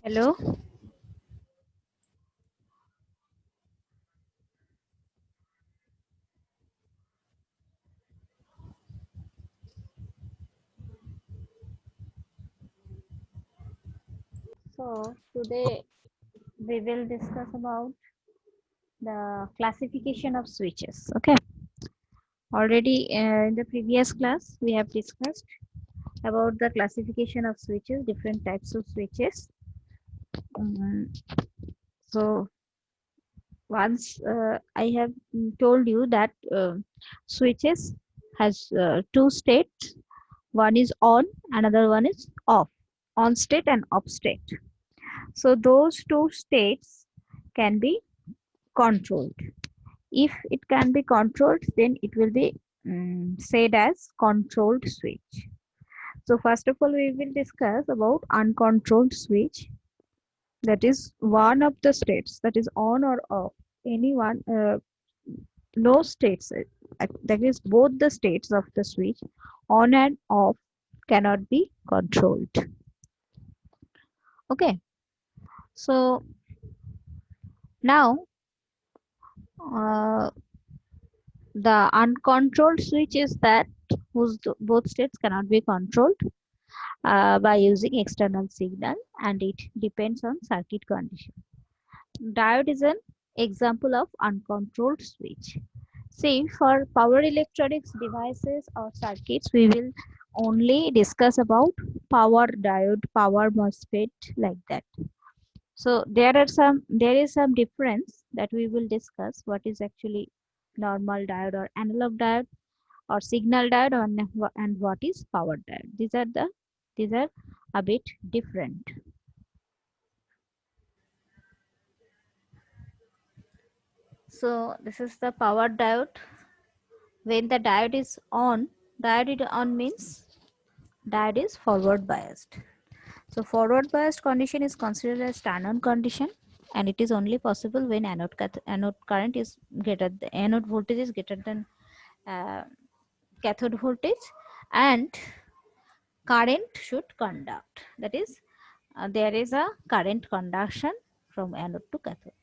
Hello. So today we will discuss about the classification of switches. Okay. Already in the previous class we have discussed about the classification of switches, different types of switches. Um, so once I have told you that switches has two states. One is on, another one is off. On state and off state. So those two states can be controlled. If it can be controlled, then it will be said as controlled switch. So first of all, we will discuss about uncontrolled switch. That is one of the states, that is on or off. Any one, no states. That is both the states of the switch, on and off, cannot be controlled. Okay. So now uh, the uncontrolled switch is that both states cannot be controlled by using external signal, and it depends on circuit condition. Diode is an example of uncontrolled switch. See, for power electronics devices or circuits, we will only discuss about power diode, power MOSFET, like that. So there is some difference that we will discuss. What is actually normal diode or analog diode, or signal diode, and what is power diode. These are a bit different. So this is the power diode. When the diode is on means diode is forward biased. So forward biased condition is considered as turn on condition, and it is only possible when anode current is greater, the anode voltage is greater than uh, cathode voltage, and current should conduct. That is, there is a current conduction from anode to cathode.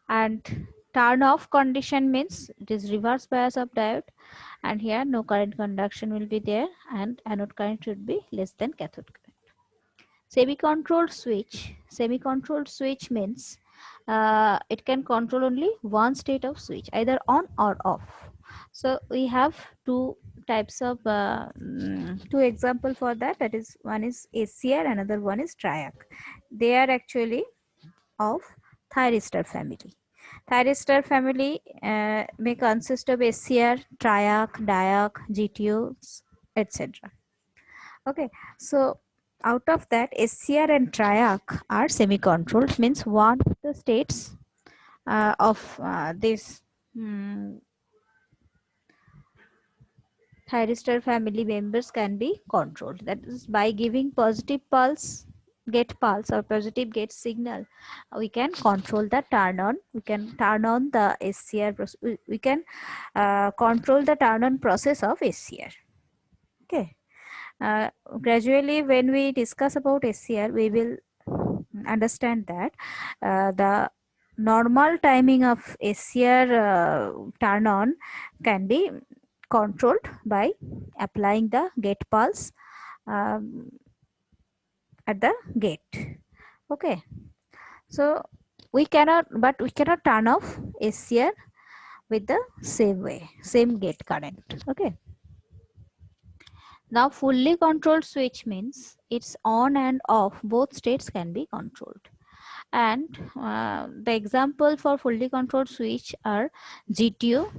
And turn off condition means it is reverse bias of diode, and here no current conduction will be there, and anode current should be less than cathode current. Semi-controlled switch means it can control only one state of switch, either on or off. So we have two example for that. That is, one is ACR, another one is triac. They are actually of thyristor family. Thyristor family may consist of ACR, triac, diac, GTOs, etc. Okay, so out of that, SCR and triac are semi-controlled, means one of the states of this thyristor family members can be controlled. That is, by giving positive get pulse or positive get signal, we can control the turn on. We can turn on the SCR. We can control the turn on process of SCR. Okay. Uh, Gradually, when we discuss about SCR, we will understand that the normal timing of SCR turn on can be controlled by applying the gate pulse um, at the gate. Okay, so we cannot turn off SCR with the same way, same gate current. Okay. Now, fully controlled switch means it's on and off, both states can be controlled. And the example for fully controlled switch are GTO,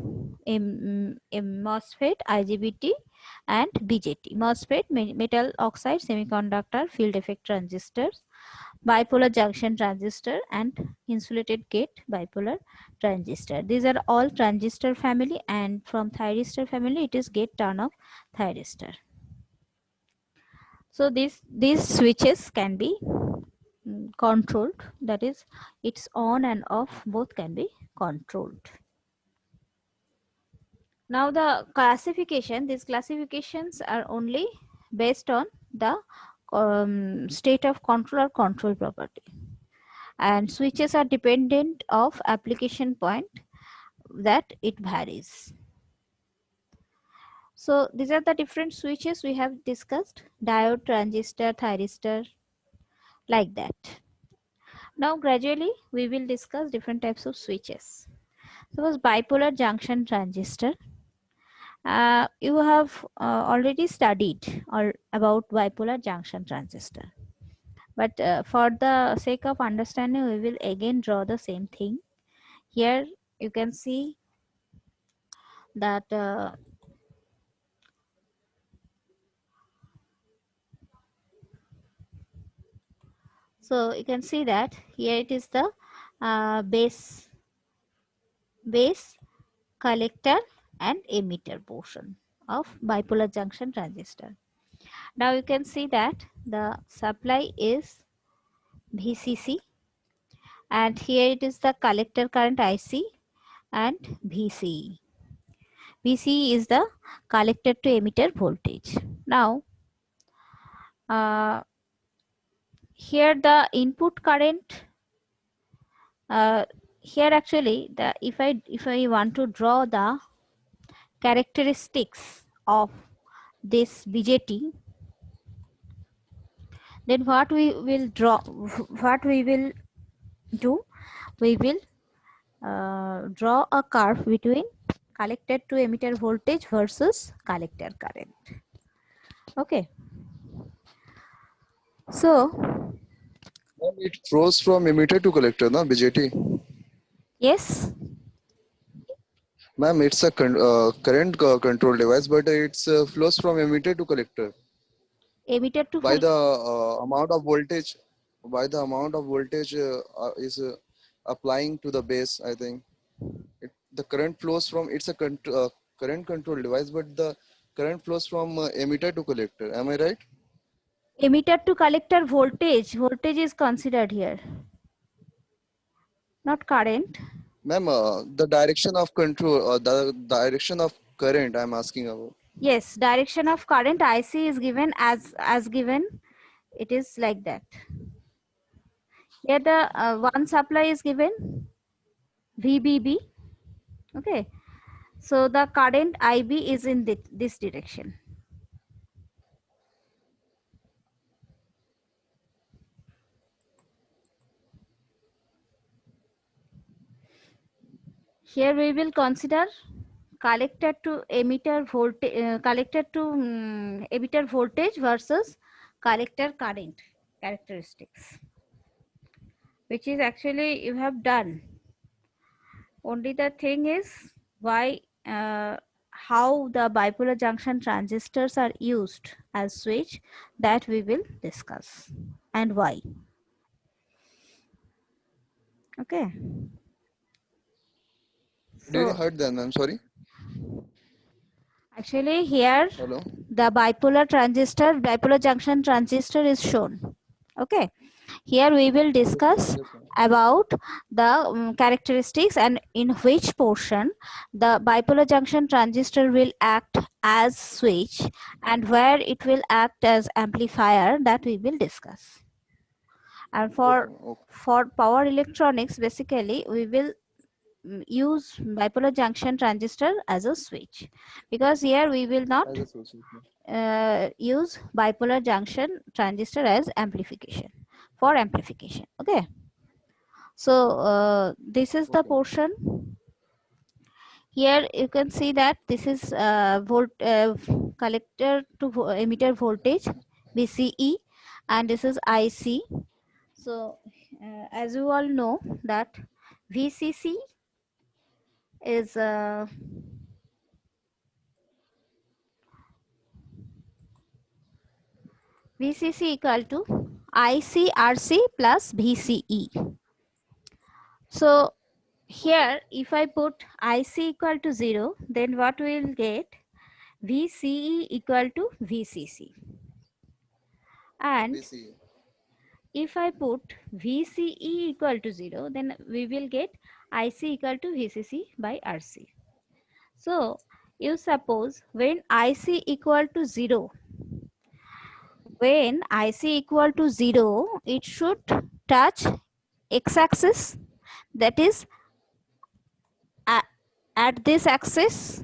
MOSFET, IGBT, and BJT. MOSFET, metal oxide semiconductor field effect transistors, bipolar junction transistor, and insulated gate bipolar transistor. These are all transistor family, and from thyristor family it is gate turn off thyristor. So these switches can be controlled. That is, it's on and off, both can be controlled. Now the classification, these classifications are only based on the state of control or control property, and switches are dependent of application point that it varies. So these are the different switches we have discussed: diode, transistor, thyristor, like that. Now gradually we will discuss different types of switches. Suppose bipolar junction transistor. You have already studied or about bipolar junction transistor, but for the sake of understanding we will again draw the same thing. Here you can see that so you can see that here it is the base collector and emitter portion of bipolar junction transistor. Now you can see that the supply is VCC, and here it is the collector current IC and VCE. VCE is the collector to emitter voltage. Now here the input current, here actually the if I want to draw the characteristics of this BJT, then what we will do, we will draw a curve between collector to emitter voltage versus collector current. Okay, so It flows from emitter to collector, na BJT. yes, Ma'am, it's a current control device, but it's flows from emitter to collector emitter to by the amount of voltage. By the amount of voltage is applying to the base, I think the current flows from. It's a current control device, but the current flows from emitter to collector. Am I right? emitter to collector voltage is considered here, not current. Ma'am, the direction of control, the direction of current. I'm asking about. Yes, direction of current IC is given as given. It is like that. Here the one supply is given VBB. Okay, so the current IB is in this direction. Here we will consider collector to emitter voltage, collector to emitter voltage versus collector current characteristics, which is actually you have done. Only the thing is why how the bipolar junction transistors are used as switch, that we will discuss, and why. Okay, Didn't so heard then. I'm sorry. actually here Hello. the bipolar junction transistor is shown. Okay, here we will discuss Yes, ma'am. about the characteristics and in which portion the bipolar junction transistor will act as switch and where it will act as amplifier, that we will discuss. And Okay. Okay. for power electronics, basically we will use bipolar junction transistor as a switch, because here we will not As a source. use bipolar junction transistor as amplification, for amplification. Okay, so this is the Okay. portion. Here you can see that this is collector to emitter voltage VCE, and this is IC. So as you all know that VCC is VCC equal to ICRC plus VCE. So here if I put IC equal to 0, then what we will get, VCE equal to VCC. And VC. if I put VCE equal to 0, then we will get IC equal to VCC by RC. So you suppose when IC equal to 0, when IC equal to 0, it should touch x-axis, that is at, at this axis,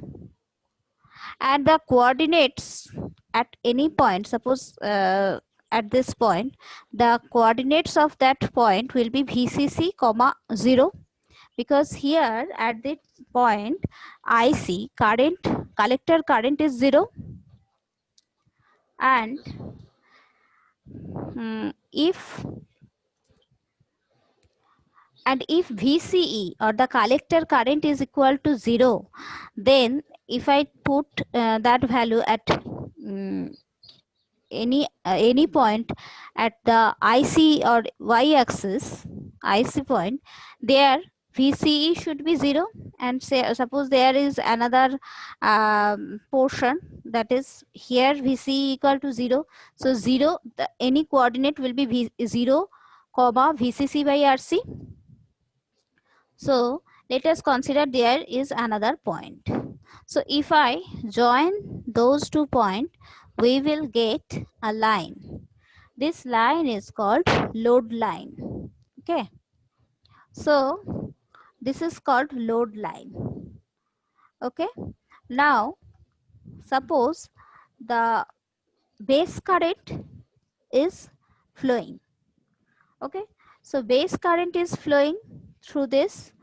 and the coordinates at any point, suppose at this point, the coordinates of that point will be VCC comma 0, because here at this point IC current, collector current is 0, and if VCE or the collector current is equal to 0, then if I put that value at any point at the IC or Y axis, IC point, there VCE should be 0, and say suppose there is another portion, that is here VCE equal to 0, so 0, any coordinate will be 0 comma VCC by RC. So let us consider there is another point. So if I join those 2 points, we will get a line. This line is called load line. Okay. So this is called load line. Okay. Now suppose the base current is flowing. Okay. So base current is flowing through this.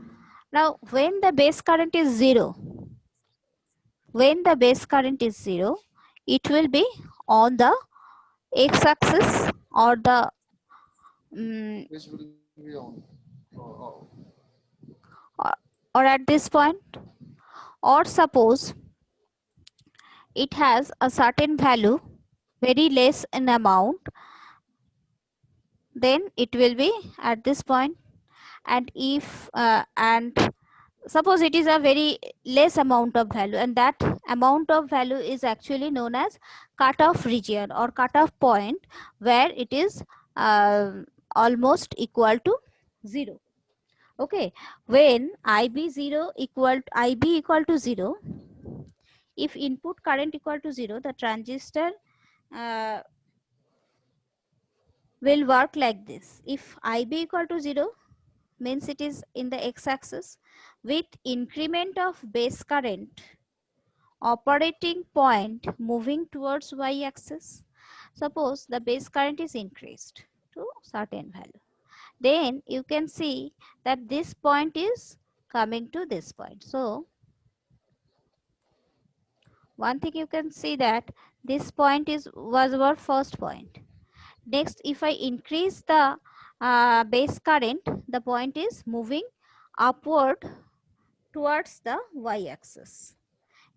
Now when the base current is 0, it will be on the x-axis or the Which will be on. or at this point, or suppose it has a certain value, very less in amount, then it will be at this point. And if and suppose it is a very less amount of value, and that amount of value is actually known as cutoff region or cutoff point, where it is almost equal to 0. Okay, when IB equal to 0, if input current equal to 0, the transistor uh, will work like this. If IB equal to 0, means it is in the x-axis, with increment of base current, operating point moving towards y-axis. Suppose the base current is increased to certain value, then you can see that this point is coming to this point. So one thing you can see that this point was our first point. Next, if I increase the base current, the point is moving upward towards the y-axis.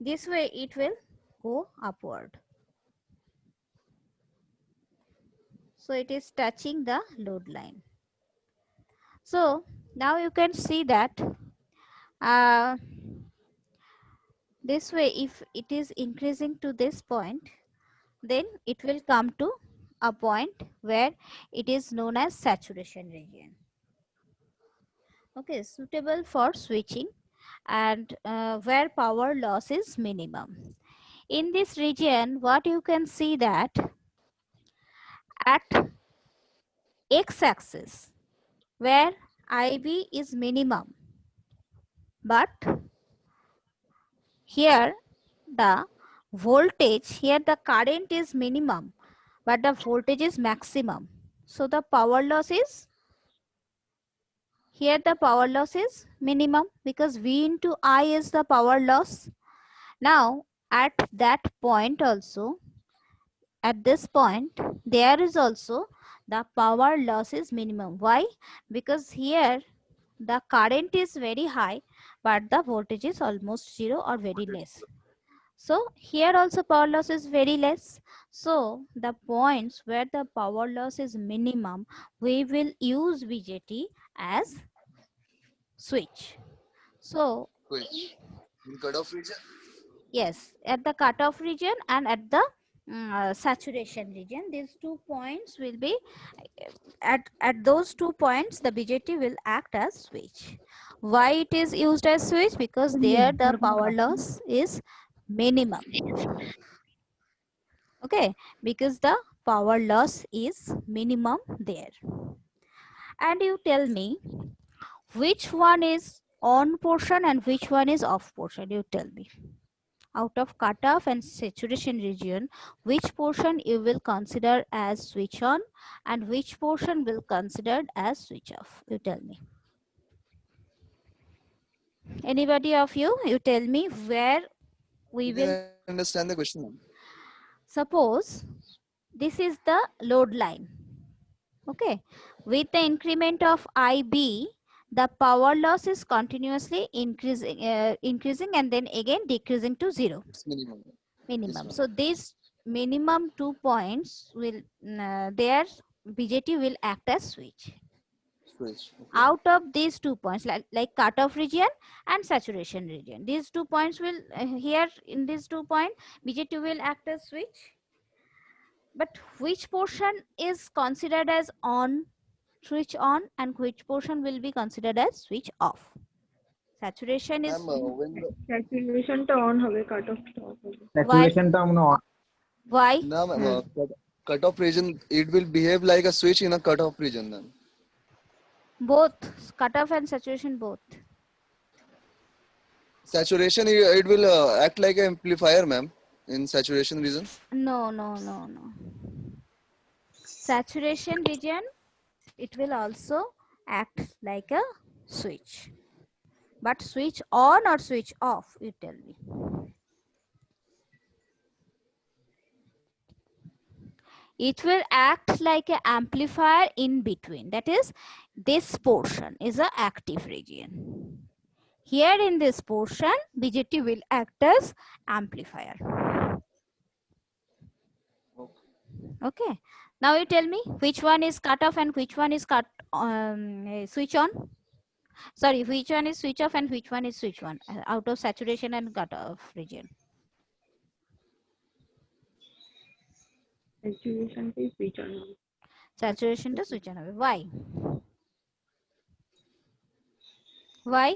This way it will go upward. So it is touching the load line. So now you can see that this way, if it is increasing to this point, then it will come to a point where it is known as saturation region. Okay, suitable for switching, and where power loss is minimum. In this region, what you can see that at x-axis, where IB is minimum, but here the voltage, here the current is minimum, but the voltage is maximum. So the power loss is, here the power loss is minimum, because V into I is the power loss. Now at that point also, at this point, there is also the power loss is minimum. Why? Because here the current is very high, but the voltage is almost 0 or very less. So here also power loss is very less. So the points where the power loss is minimum, we will use BJT as switch. So Which? In cutoff region? yes, at the cutoff region and at the saturation region, these 2 points will be at those 2 points the BJT will act as switch. Why it is used as switch? Because there the power loss is minimum. Okay, because the power loss is minimum there. And you tell me which one is on portion and which one is off portion. You tell me. Out of cutoff and saturation region, which portion you will consider as switch on and which portion will considered as switch off? You tell me. Anybody of you, you tell me where we I will. didn't understand the question, ma'am. Suppose this is the load line. Okay, with the increment of IB, the power loss is continuously increasing and then again decreasing to zero. It's minimum. Minimum. Yes, So ma'am. these minimum 2 points will their BJT will act as switch. Switch. Okay. Out of these 2 points, like cutoff region and saturation region, these 2 points will here in these 2 points BJT will act as switch. But which portion is considered as on, switch on, and which portion will be considered as switch off? Saturation is Ma'am, when the Saturation টা on হবে, cut off টা off হবে. why? Saturation টা আমরা on. Why? no, ma'am, cutoff region, it will behave like a switch in a cutoff region then. Both cutoff and saturation both. Saturation, it will act like an amplifier, ma'am, in saturation region. No. Saturation region, it will also act like a switch. But switch on or switch off, you tell me. It will act like an amplifier in between. That is, this portion is an active region. Here in this portion, BJT will act as amplifier. Okay. Now you tell me which one is cut off and which one is switch on. Sorry, which one is switch off and which one is switch on out of saturation and cut off region. Saturation টা switch on হবে. Saturation to switch on. Why? Why?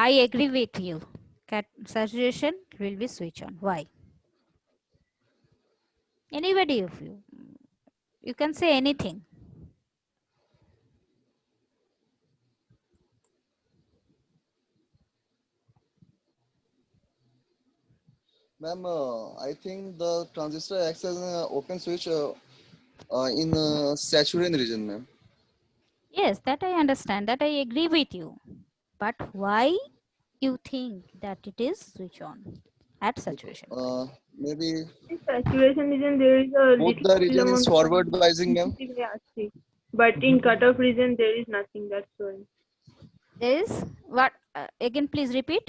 I agree with you. Saturation will be switch on. Why? Anybody of you? You can say anything. Ma'am, I think the transistor acts as an open switch in saturation region, ma'am. Yes, that I understand. That I agree with you. But why you think that it is switch on at saturation? Maybe In saturation region there is a both little the region is amount of forward biasing, ma'am. VCC, but in cutoff region there is nothing. That's why. There is what? Again, please repeat.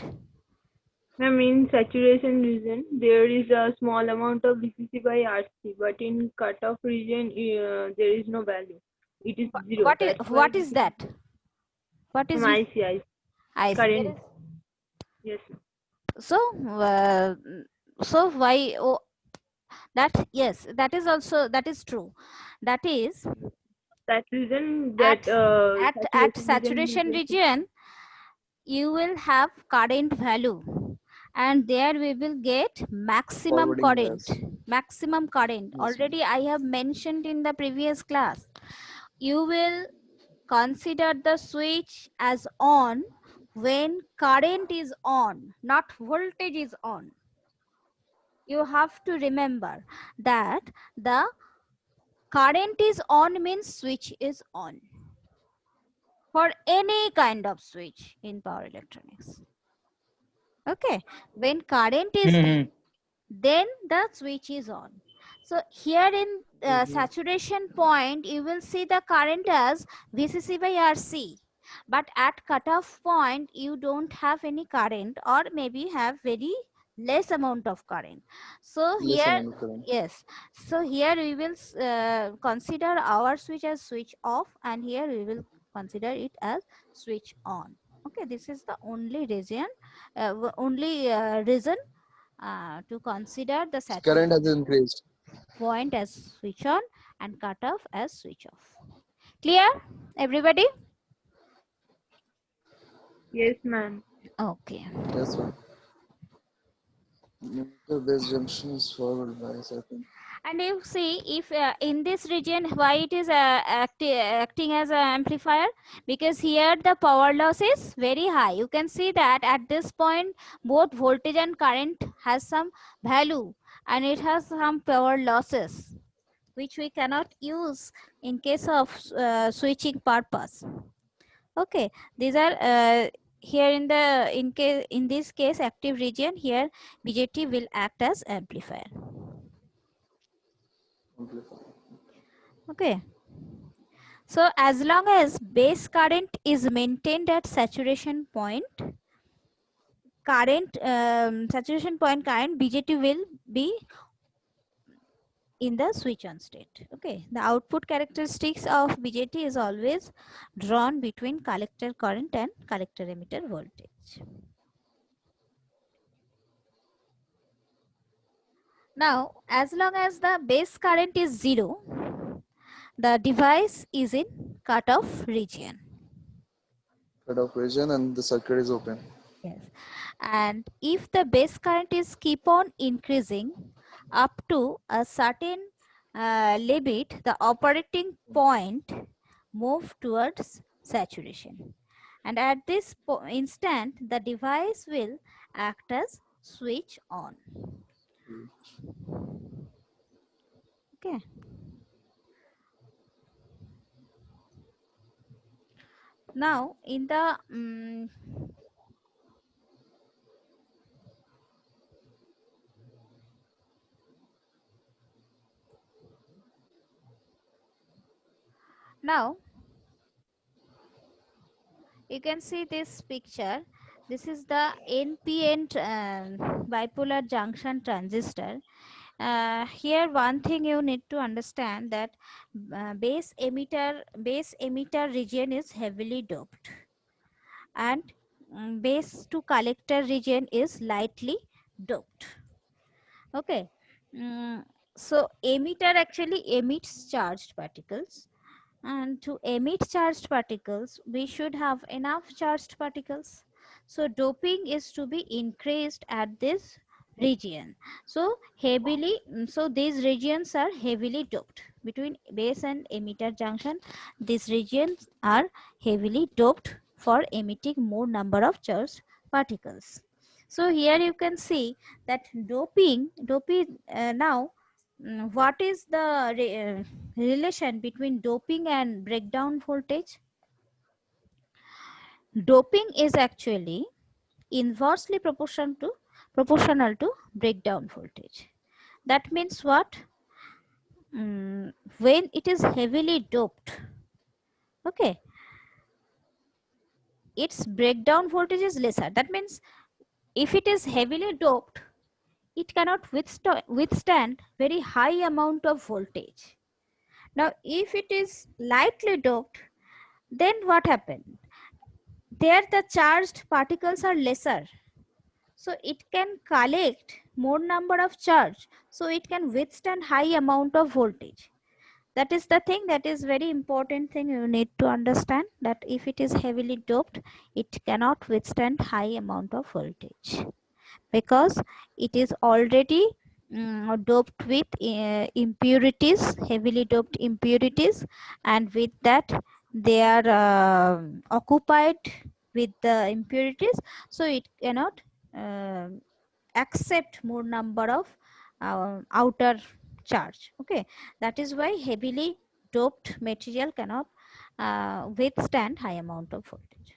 Ma'am, in saturation region there is a small amount of VCC by RC, but in cutoff region there is no value. It is zero. What is that? What is IC? I see. Current. Yes. So so why? Oh, that, yes, that is also, that is true. That is That reason that at saturation region you will have current value, and there we will get maximum Forwarding current. bias. Maximum current. Yes, Already I have mentioned in the previous class. You will consider the switch as on when current is on, not voltage is on. You have to remember that the current is on means switch is on for any kind of switch in power electronics. Okay, when current is on, then the switch is on. So here in saturation point, you will see the current as VCC by RC. But at cutoff point, you don't have any current, or maybe have very less amount of current. So Less here, amount of current. yes. So here we will consider our switch as switch off, and here we will consider it as switch on. Okay, this is the only reason, reason to consider the Current has saturation increased. point as switch on and cutoff as switch off. Clear, everybody? Yes, ma'am. Okay. Yes, ma'am. The base junction is forward bias, I think. And you see, if in this region, why it is acting as an amplifier? Because here the power loss is very high. You can see that at this point, both voltage and current has some value, and it has some power losses, which we cannot use in case of switching purpose. Okay, these are here in the in this case active region. Here BJT will act as amplifier. Amplifier. Okay. So as long as base current is maintained at saturation point, saturation point current BJT will be in the switch on state. Okay, the output characteristics of BJT is always drawn between collector current and collector emitter voltage. Now, as long as the base current is 0, the device is in cutoff region. Cutoff region and the circuit is open. Yes. And if the base current is keep on increasing up to a certain limit, the operating point move towards saturation. And at this instant, the device will act as switch on. Okay. Now, in the now you can see this picture. This is the NPN bipolar junction transistor. Here one thing you need to understand that base emitter region is heavily doped, and base to collector region is lightly doped. Okay. So emitter actually emits charged particles, and to emit charged particles we should have enough charged particles. So doping is to be increased at this region. So so these regions are heavily doped between base and emitter junction. These regions are heavily doped for emitting more number of charged particles. So here you can see that doping now what is the relation between doping and breakdown voltage? Doping is actually inversely proportional to breakdown voltage. That means what? When it is heavily doped, okay, its breakdown voltage is lesser. That means if it is heavily doped, it cannot withstand very high amount of voltage. Now, if it is lightly doped, then what happened? There the charged particles are lesser, so it can collect more number of charge, so it can withstand high amount of voltage. That is the thing, that is very important thing you need to understand, that if it is heavily doped, it cannot withstand high amount of voltage because it is already doped with impurities, heavily doped impurities, and with that they are occupied with the impurities, so it cannot uh, accept more number of outer charge. Okay, that is why heavily doped material cannot withstand high amount of voltage.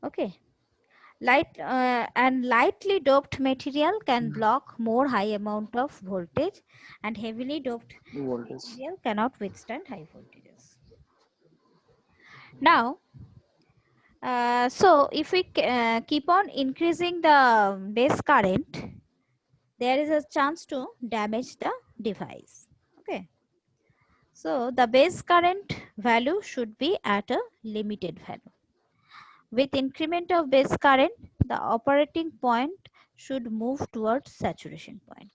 Okay. Lightly doped material can block more high amount of voltage, and heavily doped Voltage. material cannot withstand high voltages. Now, so if we keep on increasing the base current, there is a chance to damage the device. Okay. So the base current value should be at a limited value. With increment of base current, the operating point should move towards saturation point.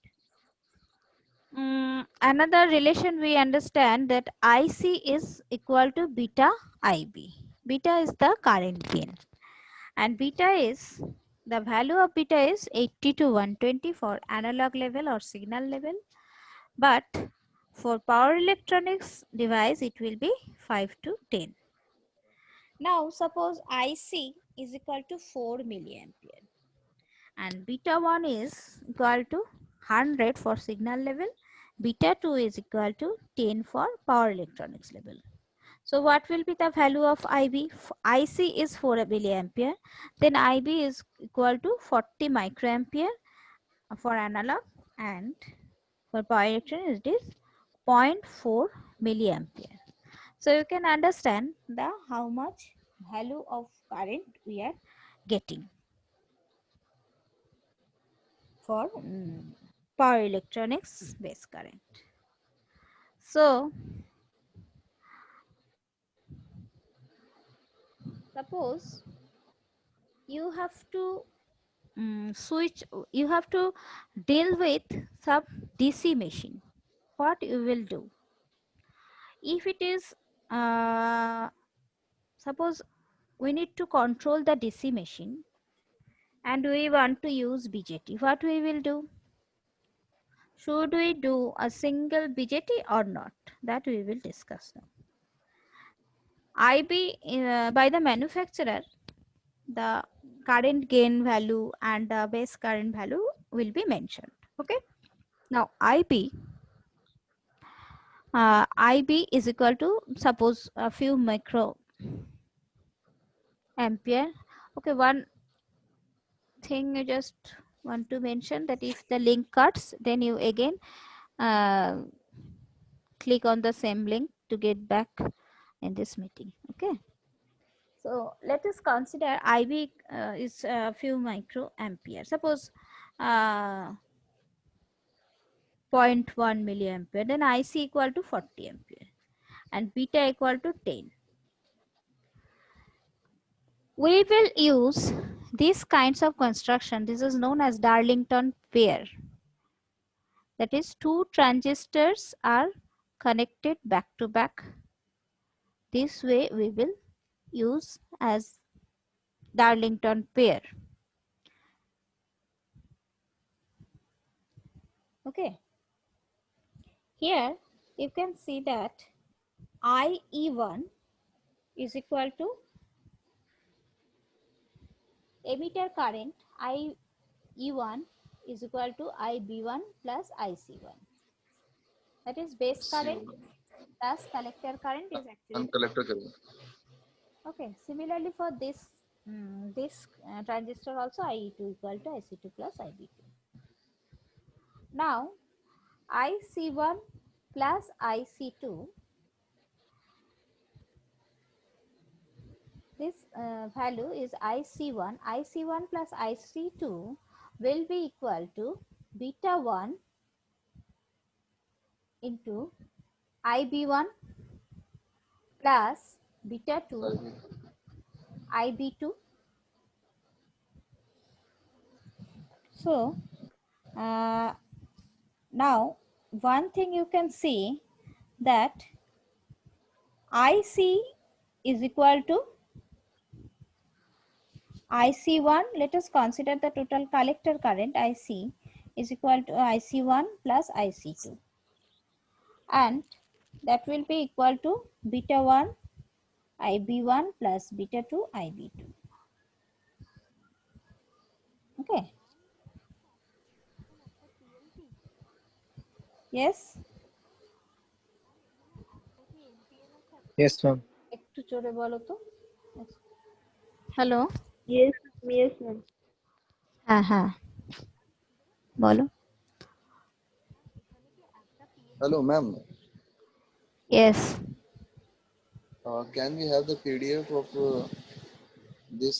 Another relation we understand that IC is equal to beta IB. Beta is the current gain And beta is, the value of beta is 80 to 120 for analog level or signal level, but for power electronics device it will be 5 to 10. Now suppose IC is equal to 4 milliampere and beta 1 is equal to 100 for signal level, beta 2 is equal to 10 for power electronics level. So what will be the value of IB? IC is 4 milliampere, then IB is equal to 40 microampere for analog, and for power electronics it is 0.4 milliampere. So you can understand the how much value of current we are getting for power electronics base current. So suppose you have to switch, you have to deal with some DC machine. What you will do? If it is, suppose we need to control the DC machine and we want to use BJT, what we will do? Should we do a single BJT or not? That we will discuss now. IB by the manufacturer, the current gain value and the base current value will be mentioned. Okay. Now IB is equal to, suppose, a few micro ampere. Okay, one thing you just want to mention, that if the link cuts, then you again click on the same link to get back in this meeting. Okay, so let us consider IB is a few micro ampere. Suppose 0.1 milliampere, then IC equal to 40 ampere and beta equal to 10. We will use these kinds of construction. This is known as Darlington pair. That is, two transistors are connected back to back. This way we will use as Darlington pair. Okay. Here you can see that IE1 is equal to emitter current IE1 is equal to IB1 plus IC1. That is, base current plus collector current is actually And collector current. okay. Similarly for this transistor also, IE2 equal to IC2 plus IB2. Now IC1 plus IC2, this value is IC1. IC1 plus IC2 will be equal to beta 1 into IB1 plus beta 2 IB2. So now one thing you can see, that IC is equal to IC1. Let us consider the total collector current IC is equal to IC1 plus IC2, and that will be equal to beta 1 IB1 plus beta 2 IB2. Okay. Yes. Yes, ma'am. একটু জোরে বলো তো। Hello. Yes, yes, ma'am. হ্যাঁ হ্যাঁ বলো। Hello, ma'am. Yes. Can we have the PDF of this